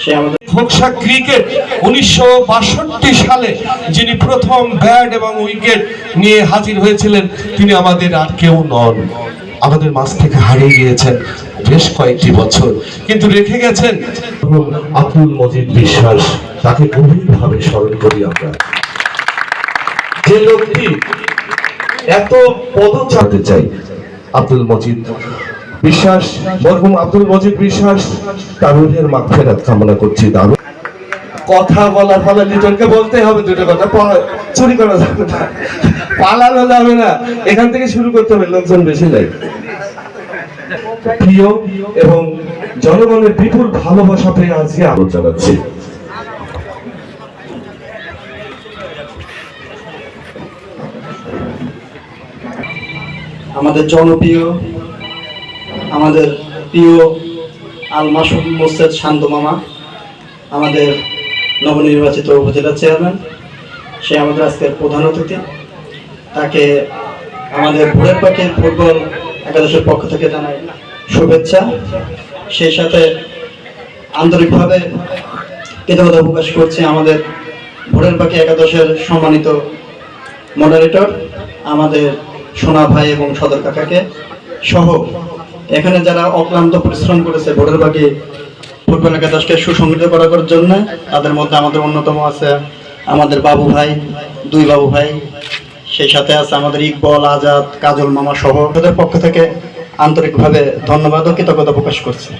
সে আমাদের খোকসা ক্রিকেট 1962 সালে যিনি প্রথম ব্যাট এবং উইকেট নিয়ে হাজির হয়েছিলেন তিনি আমাদের আর কেউ নন, আমাদের মাঝ থেকে হারিয়ে গিয়েছেন বেশ কয়েকটি বছর, কিন্তু রেখে গেছেন আব্দুল মজিদ বিশ্বাস। তাকে গভীরভাবে স্মরণ করি আমরা। যে লোকটি এত পদচারতে চাই, আব্দুল মজিদ বিশ্বাস, মরহুম আব্দুল মজিদ বিশ্বাস, তার রুহের মাগফিরাত কামনা করছি। দারুণ কথা বলার ফলে লিটনকে বলতে হবে দুটো কথা, চুরি করা যাবে না, পালানো যাবে না, এখান থেকে শুরু করতে হবে, লোকজন বেশি নাই। প্রিয় এবং জনগণের বিপুল ভালোবাসা পেয়ে আজকে আলোচনা জানাচ্ছি। আমাদের জনপ্রিয়, আমাদের প্রিয় আল মাসুদ মোর্শেদ শান্ত মামা, আমাদের নবনির্বাচিত উপজেলা চেয়ারম্যান, সে আমাদের আজকের প্রধান অতিথি। তাকে আমাদের ভোরের পাখির ফুটবল একাদশের পক্ষ থেকে জানাই শুভেচ্ছা। সেই সাথে আন্তরিকভাবে কৃতজ্ঞতা প্রকাশ করছি আমাদের ভোরের পাখি একাদশের সম্মানিত মডারেটর আমাদের সোনা ভাই এবং সদর কাকাকে সহ এখানে যারা অক্লান্ত পরিশ্রম করেছে ভোরের পাখি ফুটবল একাদশকে সুসংগঠিত করার জন্য। তাদের মধ্যে আমাদের অন্যতম আছে আমাদের বাবু ভাই, দুই বাবু ভাই, সেই সাথে আছে আমাদের ইকবল, আজাদ, কাজল মামা সহ তাদের পক্ষ থেকে আন্তরিকভাবে ধন্যবাদ ও কৃতজ্ঞতা প্রকাশ করছি।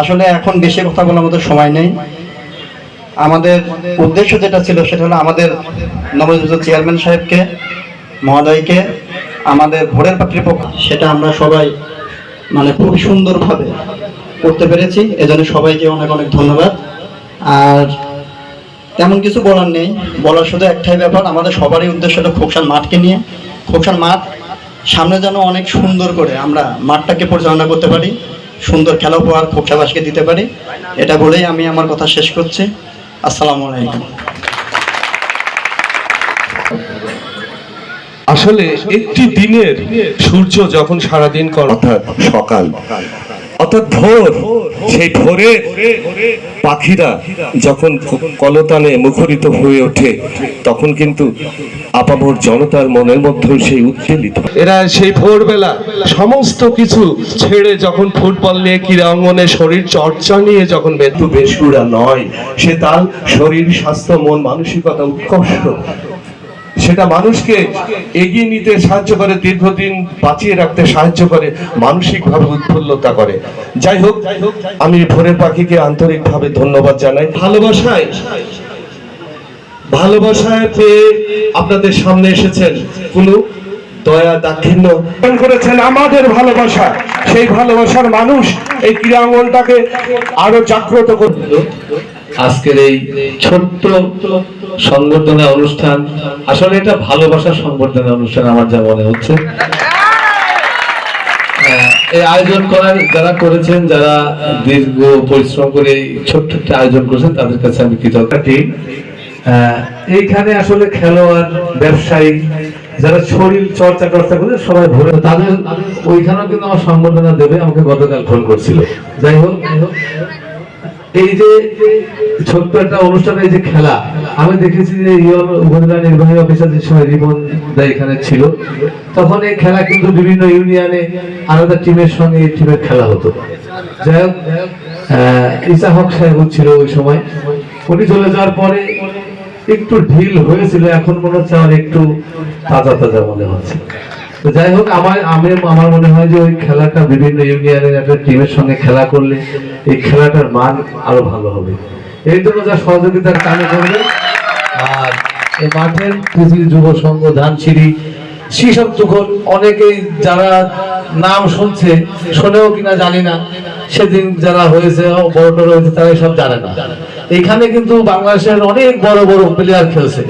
আসলে এখন বেশি কথা বলার মতো সময় নেই। আমাদের উদ্দেশ্য যেটা ছিল সেটা হলো আমাদের নবনির্বাচিত চেয়ারম্যান সাহেবকে, মহোদয়কে, আমাদের ভোরের পাখির পক্ষ সেটা আমরা সবাই খুবই সুন্দরভাবে করতে পেরেছি। এজন্য সবাইকে অনেক অনেক ধন্যবাদ। আর তেমন কিছু বলার নেই, বলার শুধু একটাই ব্যাপার, আমাদের সবারই উদ্দেশ্য হলো খোকসার মাঠকে নিয়ে। খোকসার মাঠ সামনে যেন অনেক সুন্দর করে আমরা মাঠটাকে পরিচালনা করতে পারি, সুন্দর খেলা উপহার খোকসাবাসীকে দিতে পারি। এটা বলেই আমি আমার কথা শেষ করছি। আসসালামু আলাইকুম। আসলে একটি দিনের সূর্য যখন সারাদিন অর্থাৎ সকাল অর্থাৎ ভোর, সেই ভোরে পাখিরা যখন কলতানে মুখরিত হয়ে ওঠে তখন কিন্তু আপামর জনতার মনের মধ্যেও সেই উত্তেলিত, এরা সেই ভোরবেলা সমস্ত কিছু ছেড়ে যখন ফুটবল নিয়ে ক্রীড়া অঙ্গনে শরীর চর্চা নিয়ে যখন একটু বেসুরা নয়, সে তার শরীর, স্বাস্থ্য, মন, মানসিকতা উৎকর্ষ, সেটা মানুষকে এগিয়ে নিতে সাহায্য করে, দীর্ঘদিন বাঁচিয়ে রাখতে সাহায্য করে, মানসিকভাবে উৎফুল্লতা করে। যাই হোক, আমি ভোরের পাখিকে আন্তরিকভাবে ধন্যবাদ জানাই। ভালোবাসায় পেয়ে আপনাদের সামনে এসেছেন, কোনো দয়া দাক্ষিণ্য করেছেন আমাদের ভালোবাসা, সেই ভালোবাসার মানুষ এই ক্রীড়াঙ্গনটাকে আরো জাগ্রত করল। আজকের এই ছোট্ট সংবর্ধনা অনুষ্ঠান আসলে এটা ভালোবাসার সংবর্ধনা অনুষ্ঠান আমার যা মনে হচ্ছে। এই আয়োজন করার যারা করেছেন, যারা দীর্ঘ পরিশ্রম করে এই ছোট্ট একটা আয়োজন করেছেন, তাদের কাছে আমি কৃতজ্ঞ। এইখানে আসলে খেলোয়াড়, ব্যবসায়ী, যারা শরীর চর্চা করে সবাই ভরে, তাদের ওইখানেও কিন্তু আমার সংবর্ধনা দেবে, আমাকে গতকাল ফোন করছিল। যাই হোক, এই যে ছোট্ট একটা অনুষ্ঠানে এই যে খেলা, আমি দেখেছি যে উপজেলা নির্বাহী অফিসার যে সময় রিবন দা এখানে ছিল, তখন এই খেলা কিন্তু বিভিন্ন ইউনিয়নে আলাদা টিমের সঙ্গে এই টিমের খেলা হতো। যাই হোক, ইসা হক সাহেব ছিল ওই সময়, উনি চলে যাওয়ার পরে একটু ঢিল হয়েছিল, এখন মনে হচ্ছে আমার একটু তাজা তাজা মনে হচ্ছে। যাই হোক, আমার মনে হয় যে ওই খেলাটা বিভিন্ন ইউনিয়নের একটা টিমের সঙ্গে খেলা করলে এই খেলাটার মান আরো ভালো হবে। এই জন্য যা সহযোগিতার কাজে করবে। আর এই মাঠের পৃথিবী যুব সংঘ, ধানসিঁড়ি, সেসব যখন অনেকেই যারা নাম শুনছে, শোনেও কিনা জানি না, সেদিন যারা হয়েছে বড় বড় হয়েছে তারা সব জানে না। এখানে কিন্তু বাংলাদেশের অনেক বড় বড় প্লেয়ার খেলছে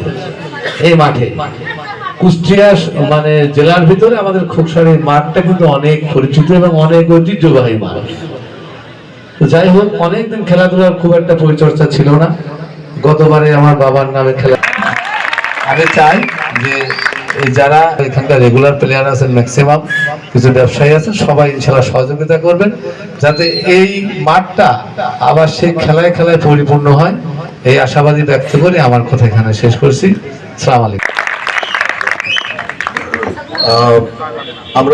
এই মাঠে। কুষ্টিয়া জেলার ভিতরে আমাদের খোকসার এই মাঠটা কিন্তু অনেক পরিচিত এবং অনেক ঐতিহ্যবাহী মাঠ। যাই হোক, অনেকদিন খেলাধুলার খুব একটা পরিচর্চা ছিল না। গতবারে আমার বাবার নামে খেলা, আমি চাই যে এই যারা এখানকার রেগুলার প্লেয়ার আছেন ম্যাক্সিমাম, কিছু ব্যবসায়ী আছেন, সবাই ইনশাআল্লাহ সহযোগিতা করবেন যাতে এই মাঠটা আবার সেই খেলায় খেলায় পরিপূর্ণ হয়। এই আশাবাদী ব্যক্ত করে আমার কথা এখানে শেষ করছি। আসসালামু আলাইকুম। আমরা